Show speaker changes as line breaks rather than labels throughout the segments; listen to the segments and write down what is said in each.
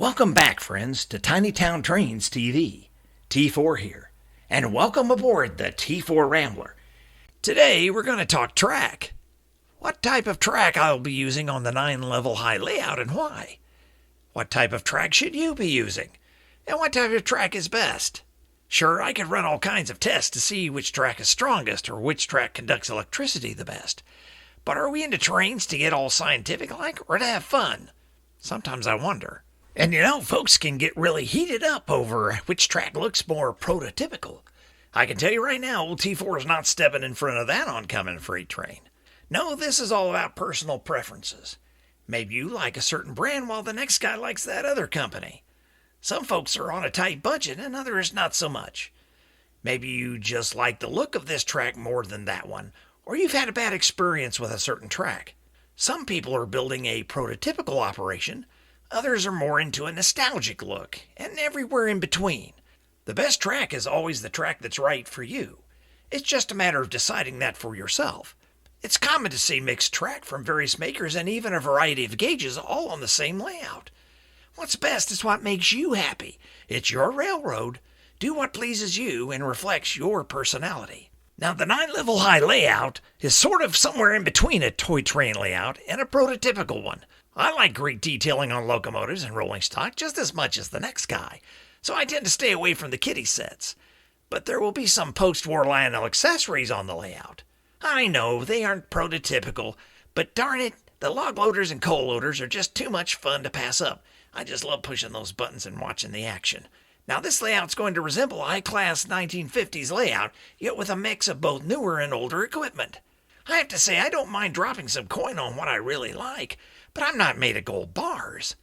Welcome back, friends, to Tiny Town Trains TV. T4 here, and welcome aboard the T4 Rambler. Today, we're going to talk track. What type of track I'll be using on the 9-level high layout and why. What type of track should you be using? And what type of track is best? Sure, I could run all kinds of tests to see which track is strongest or which track conducts electricity the best. But are we into trains to get all scientific-like or to have fun? Sometimes I wonder. And you know, folks can get really heated up over which track looks more prototypical. I can tell you right now, old T4 is not stepping in front of that oncoming freight train. No, this is all about personal preferences. Maybe you like a certain brand while the next guy likes that other company. Some folks are on a tight budget and others not so much. Maybe you just like the look of this track more than that one, or you've had a bad experience with a certain track. Some people are building a prototypical operation. Others are more into a nostalgic look, and everywhere in between. The best track is always the track that's right for you. It's just a matter of deciding that for yourself. It's common to see mixed track from various makers and even a variety of gauges all on the same layout. What's best is what makes you happy. It's your railroad. Do what pleases you and reflects your personality. Now, the 9-level high layout is sort of somewhere in between a toy train layout and a prototypical one. I like great detailing on locomotives and rolling stock just as much as the next guy, so I tend to stay away from the kiddie sets. But there will be some post-war Lionel accessories on the layout. I know they aren't prototypical, but darn it, the log loaders and coal loaders are just too much fun to pass up. I just love pushing those buttons and watching the action. Now this layout's going to resemble a high-class 1950s layout, yet with a mix of both newer and older equipment. I have to say I don't mind dropping some coin on what I really like, but I'm not made of gold bars.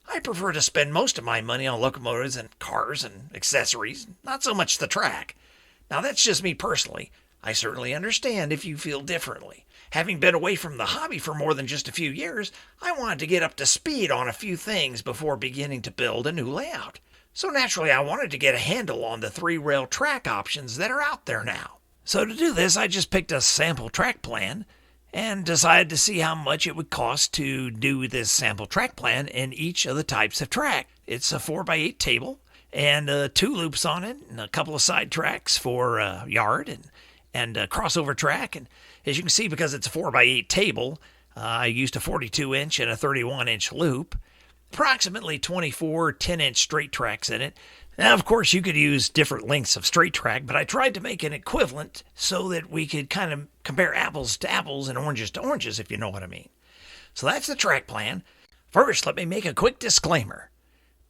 I prefer to spend most of my money on locomotives and cars and accessories, not so much the track. Now that's just me personally. I certainly understand if you feel differently. Having been away from the hobby for more than just a few years, I wanted to get up to speed on a few things before beginning to build a new layout. So naturally I wanted to get a handle on the 3-rail track options that are out there now. So to do this, I just picked a sample track plan and decided to see how much it would cost to do this sample track plan in each of the types of track. It's a 4x8 table and 2 loops on it and a couple of side tracks for yard and a crossover track. And as you can see, because it's a 4x8 table, I used a 42-inch and a 31-inch loop, approximately 24 10-inch straight tracks in it. Now, of course, you could use different lengths of straight track, but I tried to make an equivalent so that we could kind of compare apples to apples and oranges to oranges, if you know what I mean. So that's the track plan. First, let me make a quick disclaimer.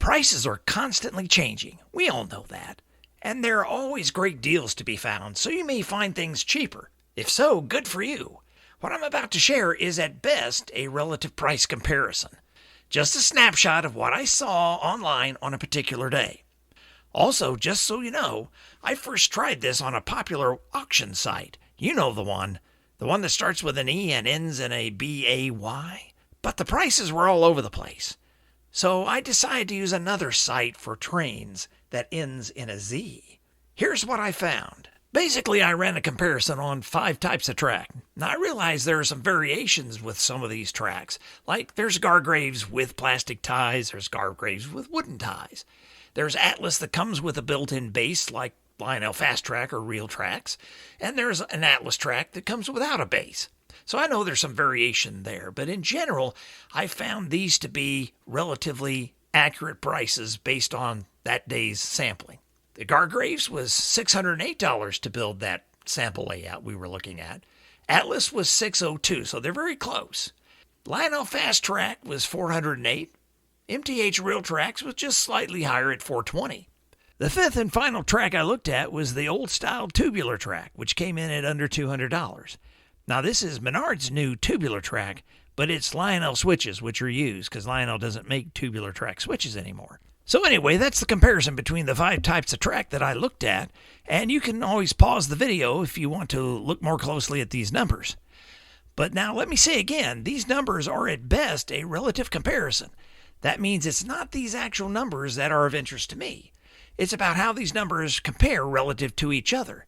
Prices are constantly changing. We all know that. And there are always great deals to be found, so you may find things cheaper. If so, good for you. What I'm about to share is at best a relative price comparison. Just a snapshot of what I saw online on a particular day. Also, just so you know, I first tried this on a popular auction site. You know the one that starts with an E and ends in a B-A-Y. But the prices were all over the place. So I decided to use another site for trains that ends in a Z. Here's what I found. Basically, I ran a comparison on 5 types of track. Now, I realize there are some variations with some of these tracks. Like, there's Gargraves with plastic ties, there's Gargraves with wooden ties. There's Atlas that comes with a built-in base like Lionel Fast Track or Real Tracks, and there's an Atlas track that comes without a base. So I know there's some variation there, but in general, I found these to be relatively accurate prices based on that day's sampling. The Gargraves was $608 to build that sample layout we were looking at. Atlas was $602, so they're very close. Lionel Fast Track was $408. MTH Real Tracks was just slightly higher at $420. The 5th and final track I looked at was the old-style tubular track, which came in at under $200. Now, this is Menard's new tubular track, but it's Lionel switches, which are used, because Lionel doesn't make tubular track switches anymore. So anyway, that's the comparison between the 5 types of track that I looked at, and you can always pause the video if you want to look more closely at these numbers. But now let me say again, these numbers are at best a relative comparison. That means it's not these actual numbers that are of interest to me. It's about how these numbers compare relative to each other.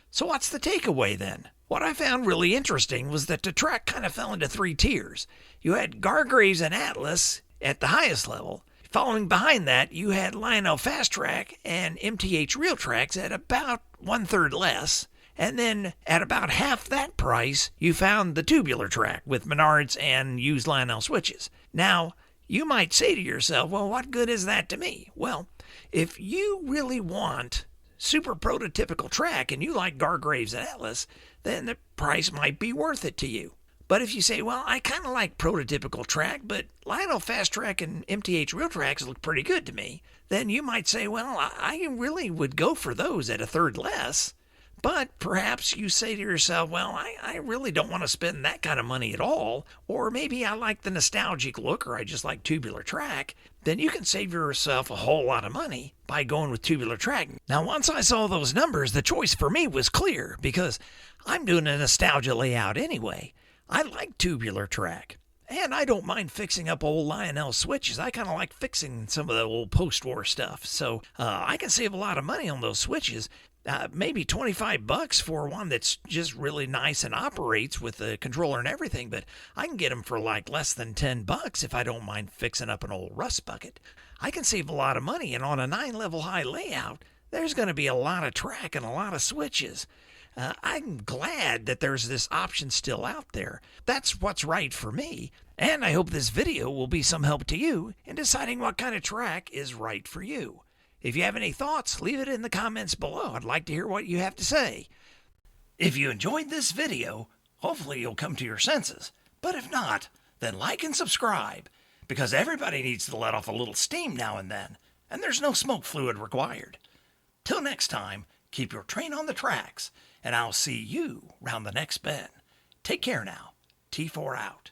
So what's the takeaway then? What I found really interesting was that the track kind of fell into 3 tiers. You had Gargraves and Atlas at the highest level. Following behind that, you had Lionel Fast Track and MTH Real Tracks at about 1/3 less. And then at about half that price, you found the tubular track with Menards and used Lionel switches. Now, you might say to yourself, well, what good is that to me? Well, if you really want super prototypical track and you like Gargraves and Atlas, then the price might be worth it to you. But if you say, well, I kind of like prototypical track, but Lionel Fast Track and MTH Real Tracks look pretty good to me, then you might say, well, I really would go for those at 1/3 less. But perhaps you say to yourself, well, I really don't want to spend that kind of money at all, or maybe I like the nostalgic look, or I just like tubular track. Then you can save yourself a whole lot of money by going with tubular track. Now, once I saw those numbers, the choice for me was clear, because I'm doing a nostalgia layout anyway. I like tubular track. And I don't mind fixing up old Lionel switches. I kind of like fixing some of the old post-war stuff. So I can save a lot of money on those switches. Maybe $25 for one that's just really nice and operates with the controller and everything, but I can get them for like less than $10 if I don't mind fixing up an old rust bucket. I can save a lot of money, and on a 9-level high layout, there's going to be a lot of track and a lot of switches. I'm glad that there's this option still out there. That's what's right for me, and I hope this video will be some help to you in deciding what kind of track is right for you. If you have any thoughts, leave it in the comments below. I'd like to hear what you have to say. If you enjoyed this video, hopefully you'll come to your senses. But if not, then like and subscribe, because everybody needs to let off a little steam now and then, and there's no smoke fluid required. Till next time, keep your train on the tracks, and I'll see you round the next bend. Take care now. T4 out.